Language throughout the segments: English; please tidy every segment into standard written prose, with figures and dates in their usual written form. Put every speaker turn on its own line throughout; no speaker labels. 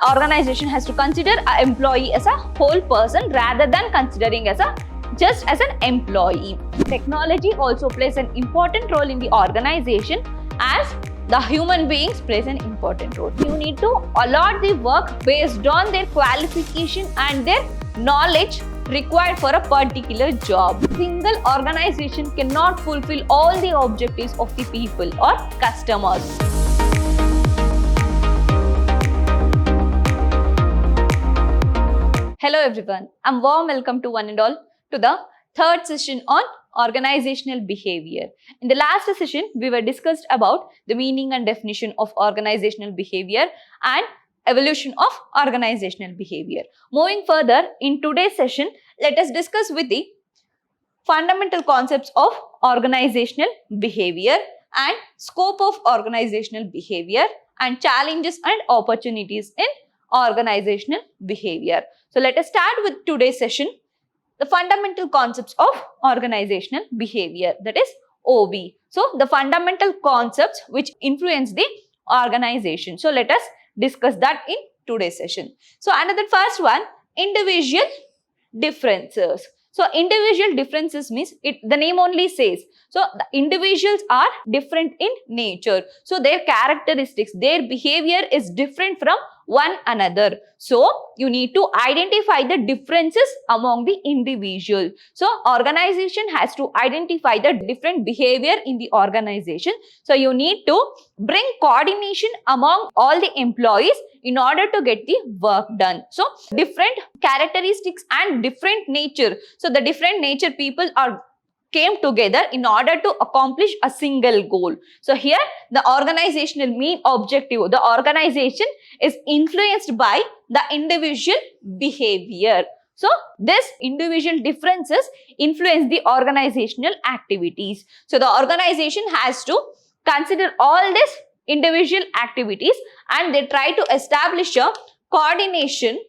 Organization has to consider an employee as a whole person rather than considering as just as an employee. Technology also plays an important role in the organization as the human beings plays an important role. You need to allot the work based on their qualification and their knowledge required for a particular job. Single organization cannot fulfill all the objectives of the people or customers. Hello everyone, I'm warm welcome to one and all to the third session on organizational behavior. In the last session, we were discussed about the meaning and definition of organizational behavior and evolution of organizational behavior. Moving further, in today's session, let us discuss with the fundamental concepts of organizational behavior and scope of organizational behavior and challenges and opportunities in organizational behavior. So let us start with today's session, the fundamental concepts of organizational behavior, that is OB. So the fundamental concepts which influence the organization. So let us discuss that in today's session. So another first one, individual differences. So individual differences means the name only says. So the individuals are different in nature. So their characteristics, their behavior is different from one another. So you need to identify the differences among the individual. So organization has to identify the different behavior in the organization. So you need to bring coordination among all the employees in order to get the work done. So different characteristics and different nature. So the different nature people came together in order to accomplish a single goal. So here the organizational main objective, the organization is influenced by the individual behavior. So this individual differences influence the organizational activities. So the organization has to consider all these individual activities and they try to establish a coordination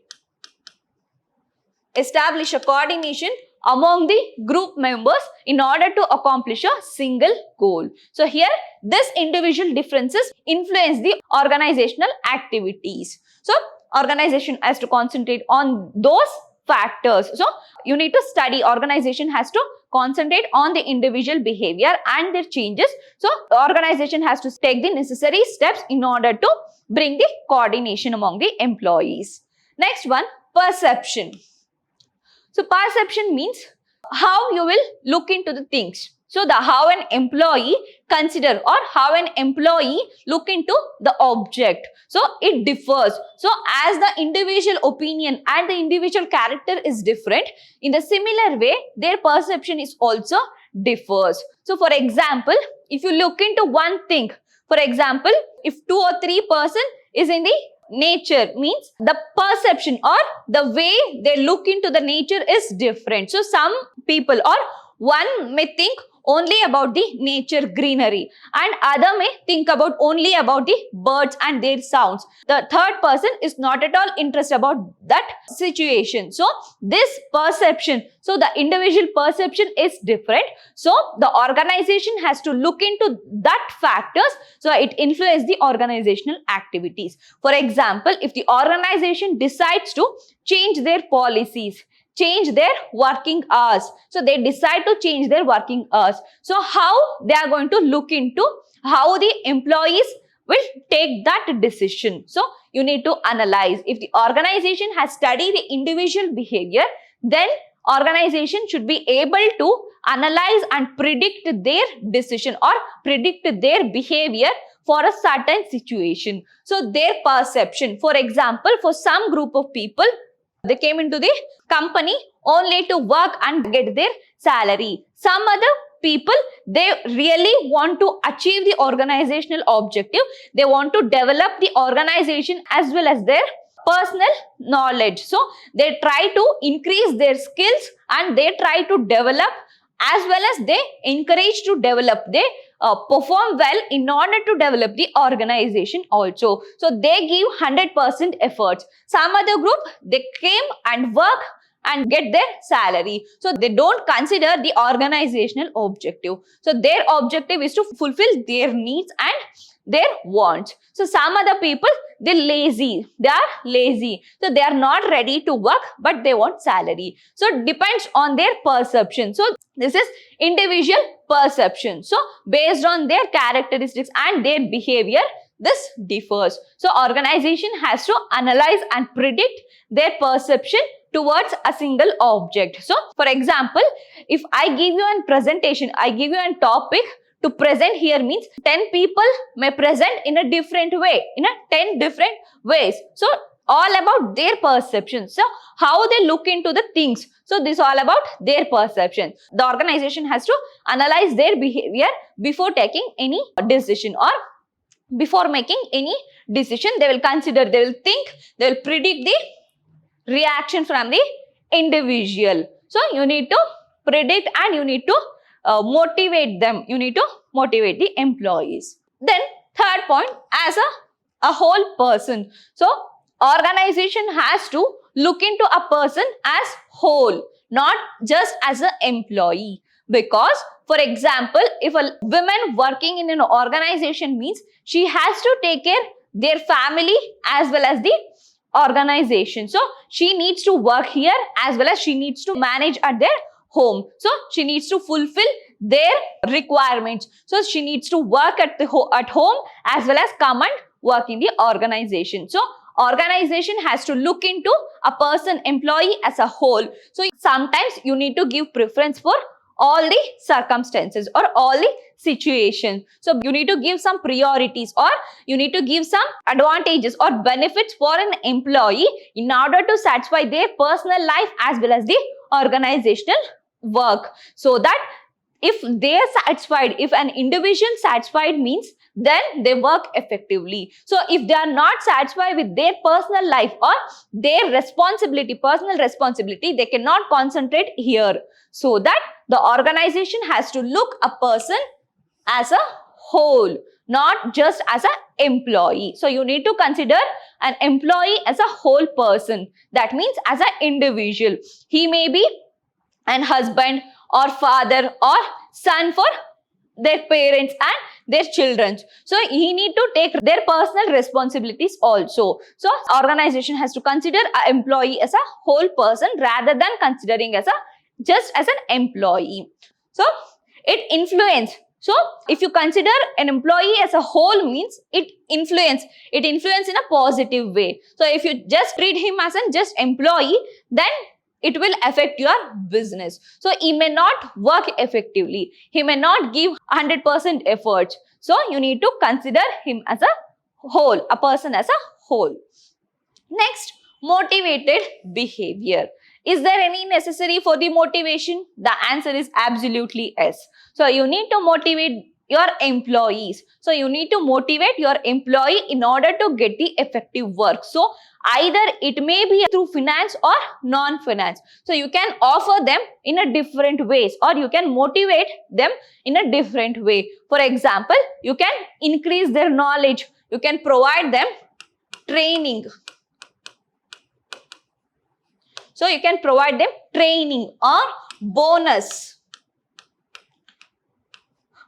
among the group members in order to accomplish a single goal. So here this individual differences influence the organizational activities. So organization has to concentrate on those factors. So you need to study, organization has to concentrate on the individual behavior and their changes. So the organization has to take the necessary steps in order to bring the coordination among the employees. Next one, perception. So perception means how you will look into the things. So the how an employee consider or how an employee look into the object. So it differs. So as the individual opinion and the individual character is different, in the similar way, their perception is also differs. So for example, if you look into one thing, for example, if 2 or 3 person is in the nature, means the perception or the way they look into the nature is different. So some people or one may think only about the nature greenery and other may think about only about the birds and their sounds. The third person is not at all interested about that situation. So this perception, so the individual perception is different. So the organization has to look into that factors. So it influences the organizational activities. For example, if the organization decides to change their policies, change their working hours. So they decide to change their working hours. So how they are going to look into how the employees will take that decision. So you need to analyze. If the organization has studied the individual behavior, then organization should be able to analyze and predict their decision or predict their behavior for a certain situation. So their perception, for example, for some group of people, they came into the company only to work and get their salary. Some other people, they really want to achieve the organizational objective. They want to develop the organization as well as their personal knowledge. So they try to increase their skills and they try to develop as well as they encourage to develop. They perform well in order to develop the organization also. So they give 100% efforts. Some other group, they came and work and get their salary. So they don't consider the organizational objective. So their objective is to fulfill their needs and their wants. So some other people, they're lazy. They are lazy. So they are not ready to work, but they want salary. So it depends on their perception. So this is individual perception. So based on their characteristics and their behavior, this differs. So organization has to analyze and predict their perception towards a single object. So for example, if I give you a presentation, I give you a topic to present here means 10 people may present in a different way, in a 10 different ways. So all about their perception. So how they look into the things. So this is all about their perception. The organization has to analyze their behavior before taking any decision, or before making any decision, they will consider, they will think, they will predict the reaction from the individual. So you need to predict and you need to motivate them. You need to motivate the employees. Then third point, as a whole person. So organization has to look into a person as whole, not just as an employee. Because for example, if a woman working in an organization means she has to take care their family as well as the organization. So she needs to work here as well as she needs to manage at their home. So she needs to fulfill their requirements. So she needs to work at home as well as come and work in the organization. So organization has to look into a person, employee as a whole. So sometimes you need to give preference for all the circumstances or all the situations. So you need to give some priorities, or you need to give some advantages or benefits for an employee in order to satisfy their personal life as well as the organizational work. So that if they are satisfied, if an individual satisfied means then they work effectively. So if they are not satisfied with their personal life or their responsibility, personal responsibility, they cannot concentrate here. So that the organization has to look a person as a whole, not just as an employee. So you need to consider an employee as a whole person. That means as an individual. He may be an husband or father or son for their parents and their children. So he need to take their personal responsibilities also. So organization has to consider an employee as a whole person rather than considering as just as an employee. So it influence. So if you consider an employee as a whole means it influence in a positive way. So if you just treat him as an just employee, then it will affect your business. So he may not work effectively. He may not give 100% effort. So you need to consider him as a whole, a person as a whole. Next, motivated behavior. Is there any necessary for the motivation? The answer is absolutely yes. So you need to motivate your employees. So you need to motivate your employee in order to get the effective work. So either it may be through finance or non-finance. So you can offer them in a different ways, or you can motivate them in a different way. For example, you can increase their knowledge. You can provide them training. So you can provide them training or bonus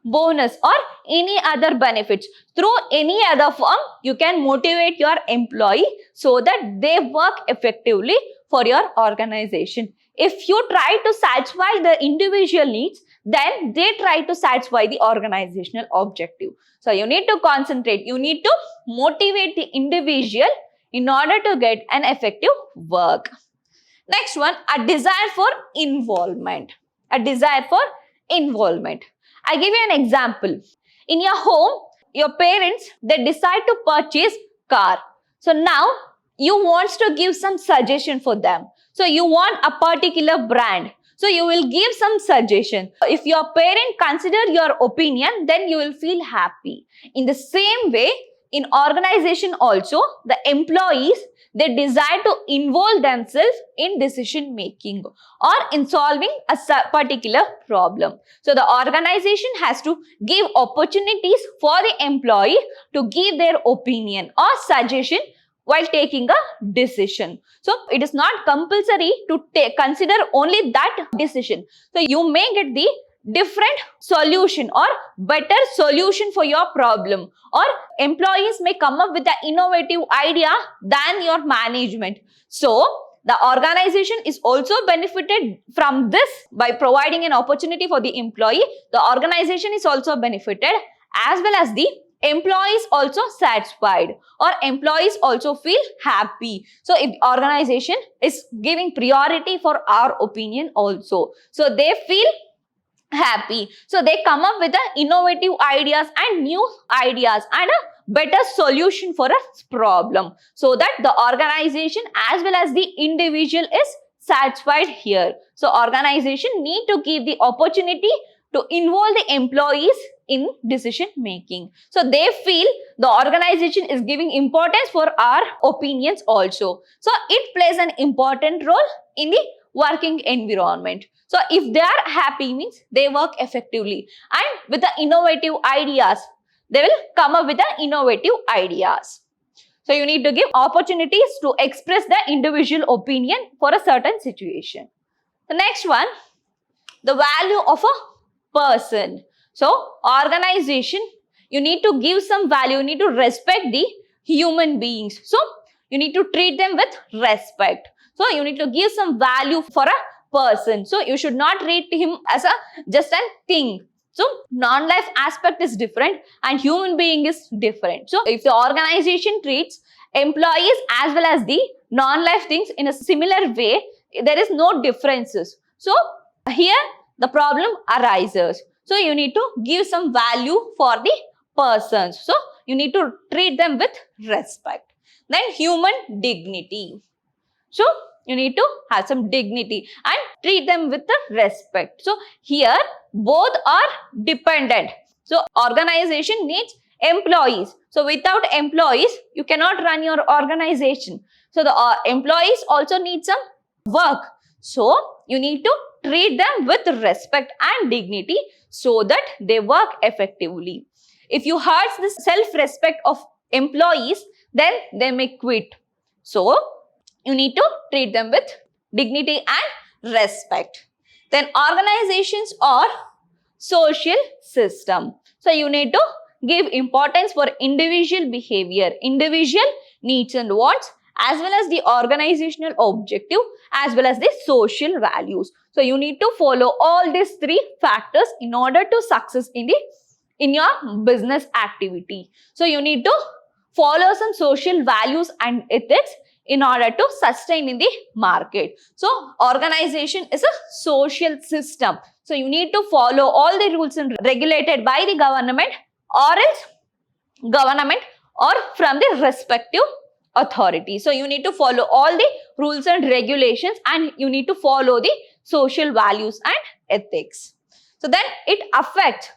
or any other benefits. Through any other form, you can motivate your employee so that they work effectively for your organization. If you try to satisfy the individual needs, then they try to satisfy the organizational objective. So you need to concentrate, you need to motivate the individual in order to get an effective work. Next one, a desire for involvement. A desire for involvement. I give you an example. In your home, your parents, they decide to purchase car. So now you want to give some suggestion for them. So you want a particular brand. So you will give some suggestion. If your parent consider your opinion, then you will feel happy. In the same way, in organization also, the employees, they desire to involve themselves in decision making or in solving a particular problem. So the organization has to give opportunities for the employee to give their opinion or suggestion while taking a decision. So it is not compulsory to consider only that decision. So you may get the different solution or better solution for your problem, or employees may come up with an innovative idea than your management. So the organization is also benefited from this by providing an opportunity for the employee. The organization is also benefited, as well as the employees also satisfied, or employees also feel happy. So if the organization is giving priority for our opinion also, so they feel happy. So they come up with the innovative ideas and new ideas and a better solution for a problem, so that the organization as well as the individual is satisfied here. So organization need to give the opportunity to involve the employees in decision making. So they feel the organization is giving importance for our opinions also. So it plays an important role in the working environment. So if they are happy, means they work effectively, and with the innovative ideas, they will come up with the innovative ideas. So you need to give opportunities to express the individual opinion for a certain situation. The next one, the value of a person. So organization, you need to give some value, you need to respect the human beings. So you need to treat them with respect. So you need to give some value for a person. So you should not treat him as a just a thing. So non-life aspect is different and human being is different. So if the organization treats employees as well as the non-life things in a similar way, there is no differences. So here the problem arises. So you need to give some value for the persons. So you need to treat them with respect. Then human dignity. So you need to have some dignity and treat them with the respect. So here both are dependent. So organization needs employees. So without employees, you cannot run your organization. So the employees also need some work. So you need to treat them with respect and dignity so that they work effectively. If you hurt the self-respect of employees, then they may quit. So you need to treat them with dignity and respect. Then organizations or social system. So you need to give importance for individual behavior, individual needs and wants, as well as the organizational objective, as well as the social values. So you need to follow all these three factors in order to success in your business activity. So you need to follow some social values and ethics in order to sustain in the market. So organization is a social system. So you need to follow all the rules and regulated by the government or from the respective authority. So you need to follow all the rules and regulations, and you need to follow the social values and ethics. So then it affects.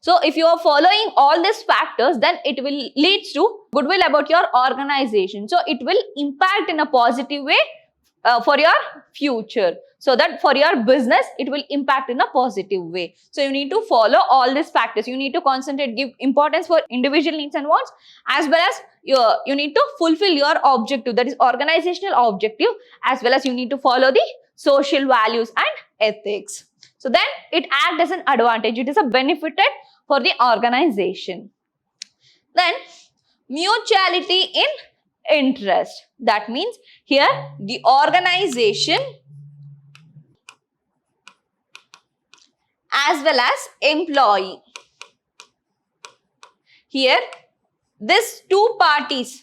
So if you are following all these factors, then it will lead to goodwill about your organization. So it will impact in a positive way for your future. So that for your business, it will impact in a positive way. So you need to follow all these factors. You need to concentrate, give importance for individual needs and wants, as well as you need to fulfill your objective, that is organizational objective, as well as you need to follow the social values and ethics. So then it acts as an advantage. It is a benefit for the organization. Then mutuality in interest. That means here the organization as well as employee. Here these two parties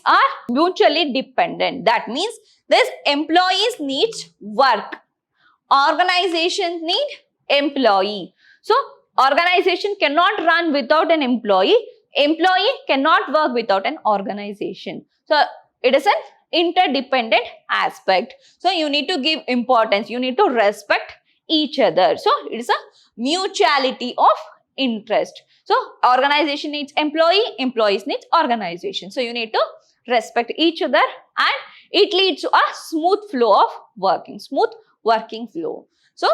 are mutually dependent. That means this employees needs work, organization need employee. So organization cannot run without an employee cannot work without an organization. So it is an interdependent aspect. So you need to give importance, you need to respect each other. So it is a mutuality of interest. So organization needs employee, employees needs organization. So you need to respect each other, and it leads to a smooth flow of smooth working flow. So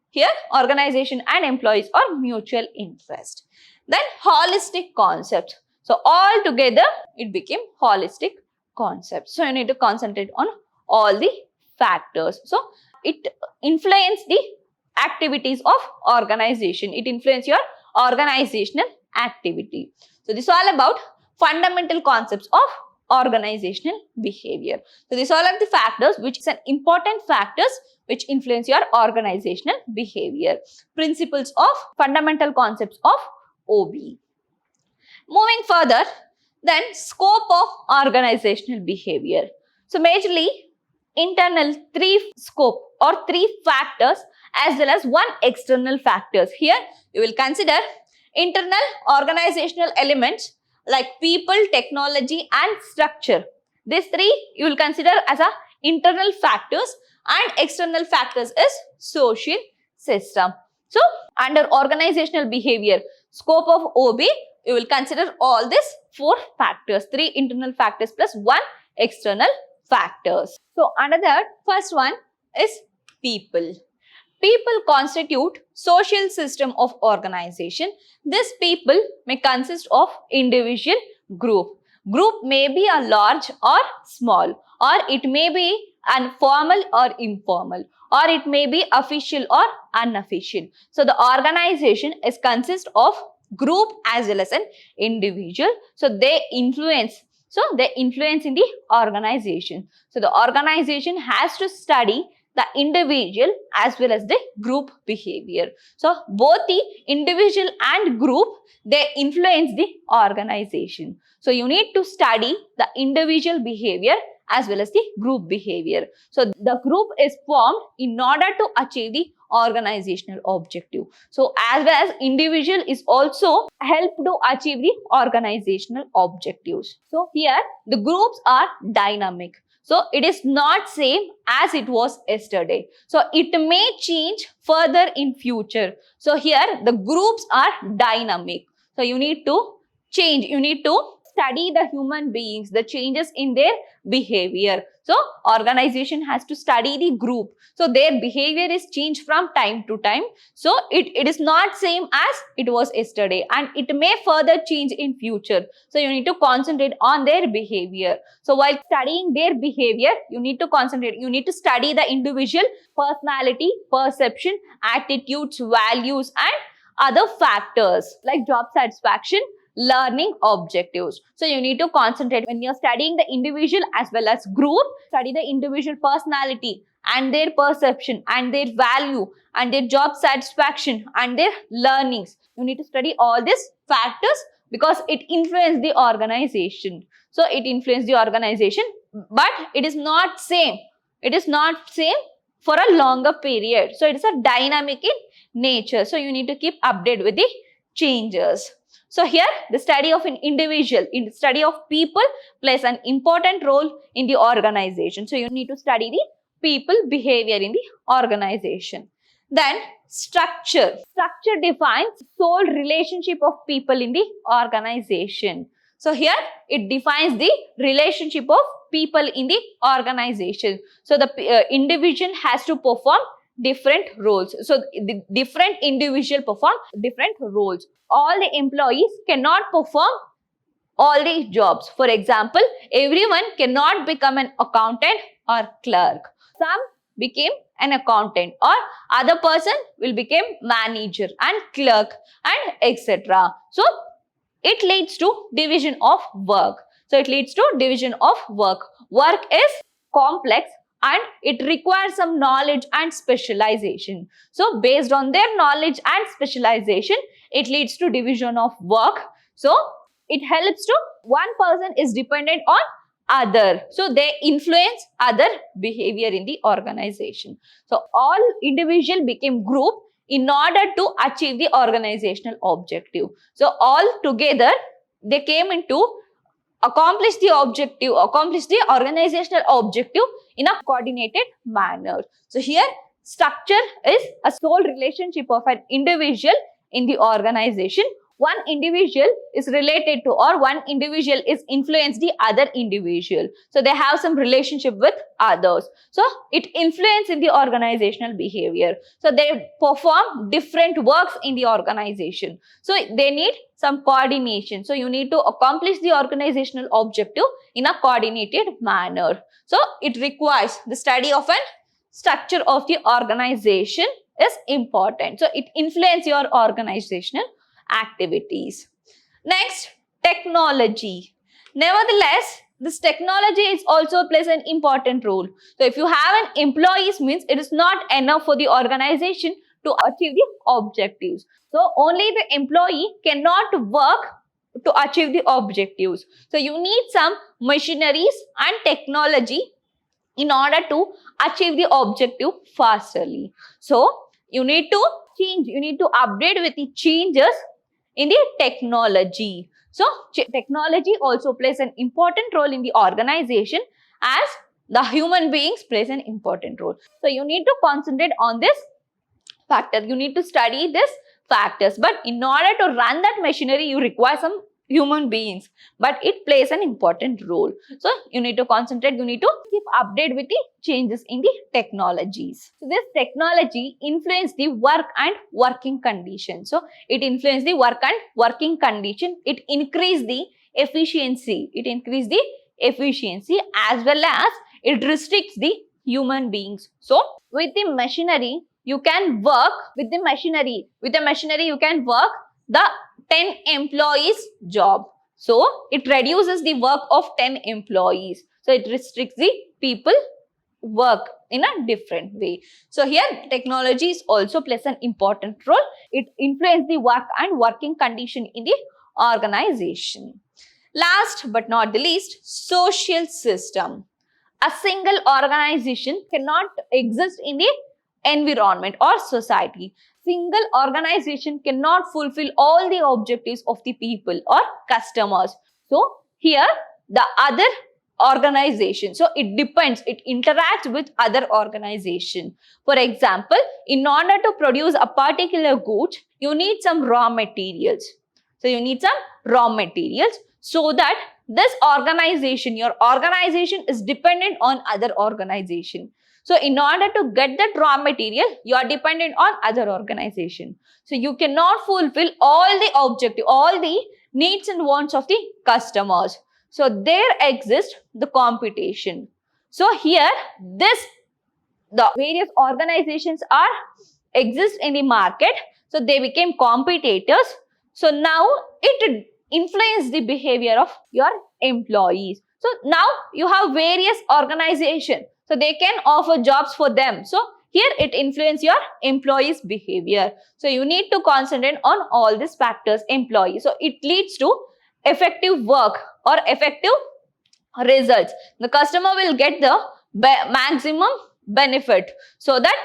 here organization and employees are mutual interest. Then holistic concept. So all together it became holistic concept. So you need to concentrate on all the factors. So it influences the activities of organization. It influences your organizational activity. So this is all about fundamental concepts of organizational behavior. So these all are the factors which is an important factors which influence your organizational behavior. Principles of fundamental concepts of OB. Moving further, then scope of organizational behavior. So majorly internal three scope or three factors as well as one external factors. Here you will consider internal organizational elements like people, technology and structure. These three you will consider as a internal factors, and external factors is social system. So under organizational behavior scope of OB, you will consider all these four factors, three internal factors plus one external factors. So under that, first one is people. People constitute social system of organization. This people may consist of individual group. Group may be a large or small, or it may be formal or informal, or it may be official or unofficial. So the organization is consist of group as well as an individual. So they influence in the organization. So the organization has to study the individual as well as the group behavior. So both the individual and group, they influence the organization. So you need to study the individual behavior as well as the group behavior. So the group is formed in order to achieve the organizational objective. So as well as individual is also help to achieve the organizational objectives. So here the groups are dynamic. So it is not same as it was yesterday. So it may change further in future. So here the groups are dynamic. So you need to change. You need to study the human beings, the changes in their behavior. So organization has to study the group. So their behavior is changed from time to time. So it is not same as it was yesterday, and it may further change in future. So you need to concentrate on their behavior. So while studying their behavior, you need to concentrate. You need to study the individual personality, perception, attitudes, values and other factors like job satisfaction, learning objectives. So you need to concentrate when you're studying the individual as well as group. Study the individual personality and their perception and their value and their job satisfaction and their learnings. You need to study all these factors because it influences the organization. So it influences the organization, but it is not same. It is not same for a longer period. So it is a dynamic in nature. So you need to keep updated with the changes. So here the study of an individual, in the study of people plays an important role in the organization. So you need to study the people behavior in the organization. Then structure. Structure defines sole relationship of people in the organization. So here it defines the relationship of people in the organization. So the individual has to perform different roles. So the different individual perform different roles. All the employees cannot perform all the jobs. For example, everyone cannot become an accountant or clerk. Some became an accountant, or other person will become manager and clerk and etc. So it leads to division of work. So it leads to division of work. Work is complex and it requires some knowledge and specialization. So based on their knowledge and specialization, it leads to division of work. So it helps to one person is dependent on other. So they influence other behavior in the organization. So all individual became group in order to achieve the organizational objective. So all together they came into accomplish the organizational objective in a coordinated manner. So here structure is a sole relationship of an individual in the organization. One individual is related to, or one individual is influenced the other individual. So they have some relationship with others. So it influences in the organizational behavior. So they perform different works in the organization. So they need some coordination. So you need to accomplish the organizational objective in a coordinated manner. So it requires the study of an structure of the organization is important. So it influences your organizational activities. Next, technology. Nevertheless, this technology is also plays an important role. So if you have an employees means it is not enough for the organization to achieve the objectives. So only the employee cannot work to achieve the objectives. So you need some machineries and technology in order to achieve the objective fasterly. So you need to change, you need to update with the changes in the technology. So technology also plays an important role in the organization as the human beings plays an important role. So you need to concentrate on this factor. You need to study this factors. But in order to run that machinery, you require some human beings. But it plays an important role. So you need to concentrate. You need to keep update with the changes in the technologies. So this technology influence the work and working condition. So it influence the work and working condition. It increase the efficiency. It increase the efficiency as well as it restricts the human beings. So with the machinery, you can work with the machinery. With the machinery, you can work the 10 employees job. So it reduces the work of 10 employees. So it restricts the people work in a different way. So here technology is also plays an important role. It influences the work and working condition in the organization. Last but not the least, social system. A single organization cannot exist in the environment or society. Single organization cannot fulfill all the objectives of the people or customers. So here the other organization, so it depends, it interacts with other organization. For example, in order to produce a particular good, you need some raw materials. So you need some raw materials so that this organization, your organization is dependent on other organization. So in order to get that raw material, you are dependent on other organization. So you cannot fulfill all the objective, all the needs and wants of the customers. So there exists the competition. So here the various organizations exist in the market. So they became competitors. So now it influences the behavior of your employees. So now you have various organizations. So they can offer jobs for them. So here it influences your employees' behavior. So you need to concentrate on all these factors, employees. So it leads to effective work or effective results. The customer will get the maximum benefit so that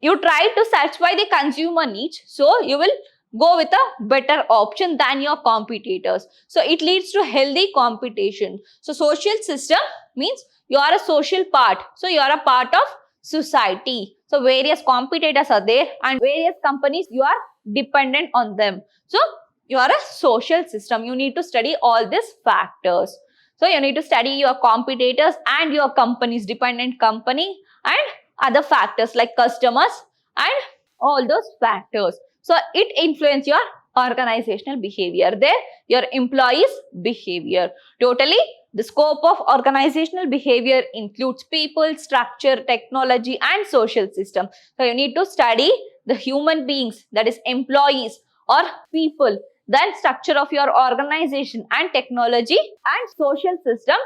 you try to satisfy the consumer needs. So you will go with a better option than your competitors. So it leads to healthy competition. So social system means you are a social part. So you are a part of society. So various competitors are there and various companies, you are dependent on them. So you are a social system. You need to study all these factors. So you need to study your competitors and your company's dependent company and other factors like customers and all those factors. So it influences your organizational behavior. There, your employees' behavior. Totally, the scope of organizational behavior includes people, structure, technology, and social system. So you need to study the human beings, that is employees or people, then structure of your organization and technology and social system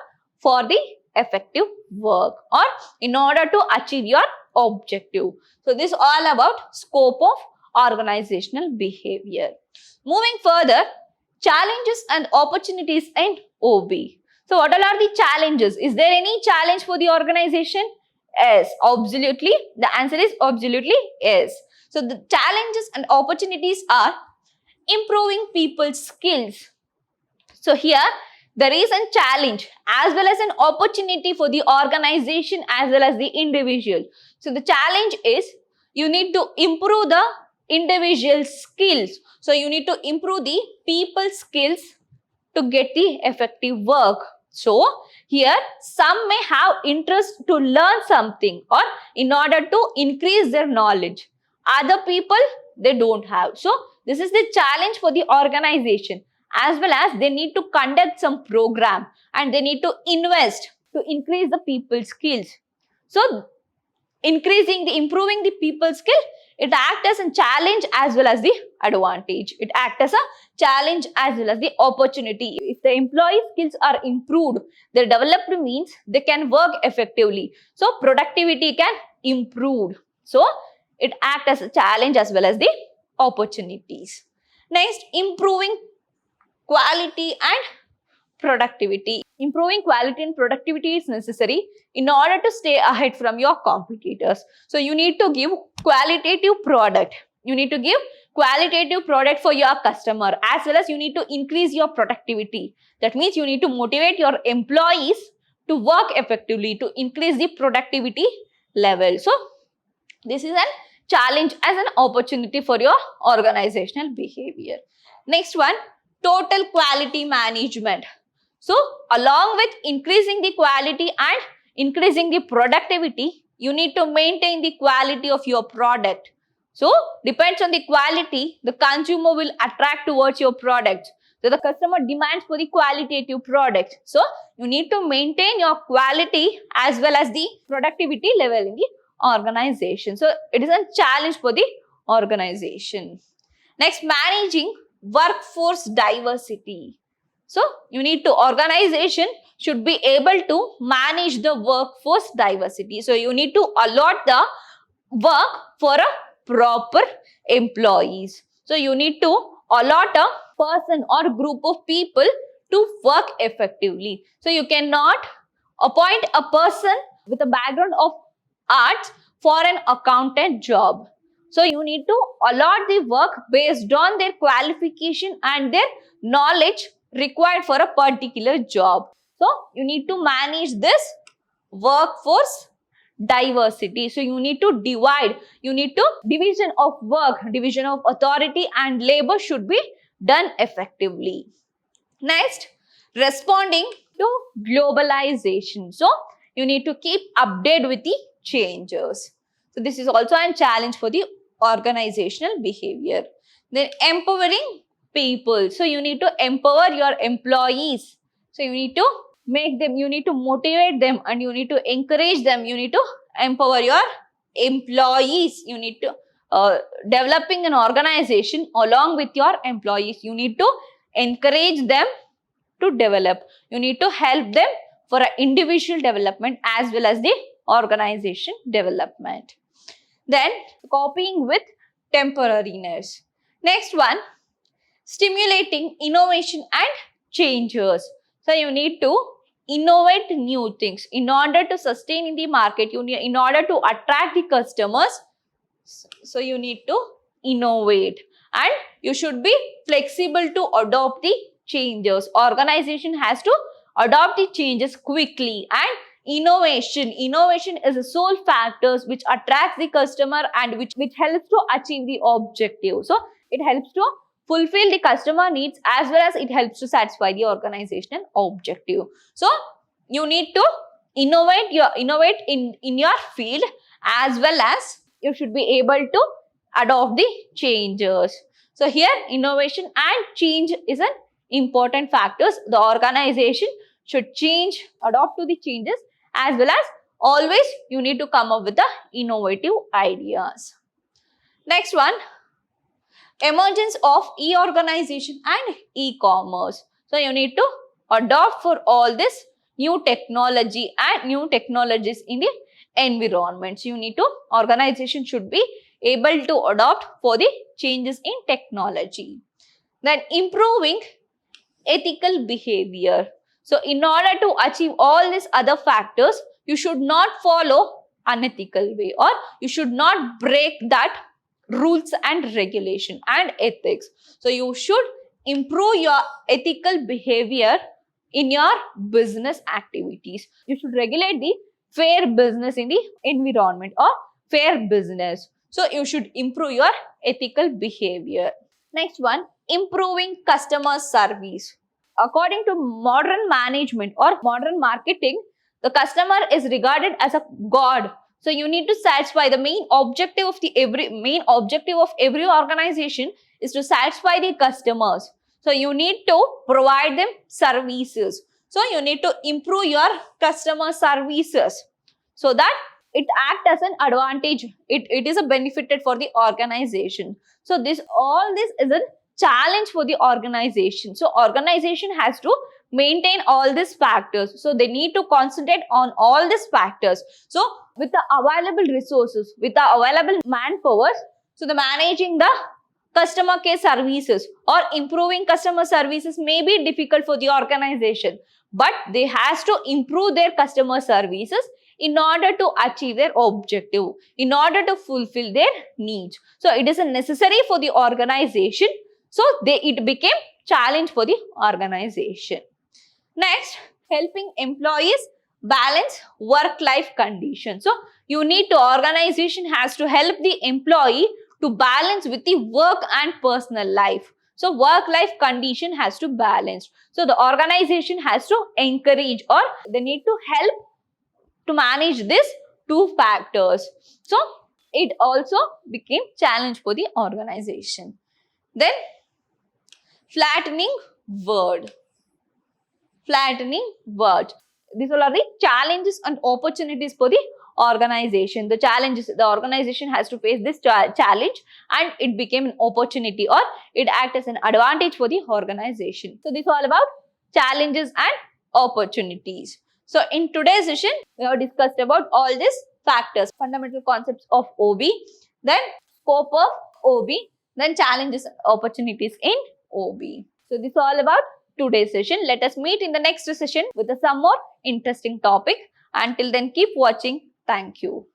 for the effective work or in order to achieve your objective. So this is all about scope of organizational behavior. Moving further, challenges and opportunities in OB. So what all are the challenges? Is there any challenge for the organization? Yes, absolutely. The answer is absolutely yes. So the challenges and opportunities are improving people's skills. So here there is a challenge as well as an opportunity for the organization as well as the individual. So the challenge is you need to improve the individual skills. So you need to improve the people skills to get the effective work. So here some may have interest to learn something or in order to increase their knowledge. Other people, they don't have. So this is the challenge for the organization, as well as they need to conduct some program and they need to invest to increase the people skills. So improving the people skill it acts as a challenge as well as the advantage. It acts as a challenge as well as the opportunity. If the employee skills are improved, their developed means they can work effectively. So productivity can improve. So it acts as a challenge as well as the opportunities. Next, improving quality and productivity. Improving quality and productivity is necessary in order to stay ahead from your competitors. So you need to give qualitative product. You need to give qualitative product for your customer, as well as you need to increase your productivity. That means you need to motivate your employees to work effectively, to increase the productivity level. So this is a challenge as an opportunity for your organizational behavior. Next one, total quality management. So along with increasing the quality and increasing the productivity, you need to maintain the quality of your product. So depends on the quality, the consumer will attract towards your product. So the customer demands for the qualitative product. So you need to maintain your quality as well as the productivity level in the organization. So it is a challenge for the organization. Next, managing workforce diversity. So you need to, organization should be able to manage the workforce diversity. So you need to allot the work for a proper employees. So you need to allot a person or group of people to work effectively. So you cannot appoint a person with a background of arts for an accountant job. So you need to allot the work based on their qualification and their knowledge required for a particular job. So you need to manage this workforce diversity. So you need to divide, you need to, division of work, division of authority and labor should be done effectively. Next, responding to globalization. So you need to keep updated with the changes. So this is also a challenge for the organizational behavior. Then empowering people. So you need to empower your employees. So you need to make them, you need to motivate them and you need to encourage them. You need to empower your employees. You need to developing an organization along with your employees. You need to encourage them to develop. You need to help them for an individual development as well as the organization development. Then copying with temporariness. Next one, stimulating innovation and changes. So you need to innovate new things in order to sustain in the market. You need, in order to attract the customers, so you need to innovate and you should be flexible to adopt the changes. Organization has to adopt the changes quickly, and innovation is the sole factors which attracts the customer and which helps to achieve the objective. So it helps to fulfill the customer needs as well as it helps to satisfy the organizational objective. So you need to innovate in your field, as well as you should be able to adopt the changes. So here innovation and change is an important factors. The organization should change, adopt to the changes, as well as always you need to come up with the innovative ideas. Next one, emergence of e-organization and e-commerce. So you need to adopt for all this new technology and new technologies in the environment. So you need to, organization should be able to adopt for the changes in technology. Then improving ethical behavior. So in order to achieve all these other factors, you should not follow unethical way, or you should not break that rules and regulation and ethics. So you should improve your ethical behavior in your business activities. You should regulate the fair business in the environment or fair business. So you should improve your ethical behavior. Next one, improving customer service. According to modern management or modern marketing, the customer is regarded as a god. So you need to satisfy the main objective of every organization is to satisfy the customers. So you need to provide them services. So you need to improve your customer services so that it act as an advantage. It is a benefited for the organization. So all this is a challenge for the organization. So organization has to maintain all these factors. So they need to concentrate on all these factors. So with the available resources, with the available manpowers, so the managing the customer care services or improving customer services may be difficult for the organization, but they has to improve their customer services in order to achieve their objective, in order to fulfill their needs. So it is necessary for the organization. So it became challenge for the organization. Next, helping employees balance work-life conditions. So you need to, organization has to help the employee to balance with the work and personal life. So work-life condition has to balance. So the organization has to encourage, or they need to help to manage these two factors. So it also became challenge for the organization. Then flattening word. Flattening word. These all are the challenges and opportunities for the organization. The challenges, the organization has to face this challenge, and it became an opportunity, or it acts as an advantage for the organization. So this is all about challenges and opportunities. So in today's session, we have discussed about all these factors, fundamental concepts of OB, then scope of OB, then challenges and opportunities in OB. So this is all about today's session. Let us meet in the next session with some more interesting topic. Until then, keep watching. Thank you.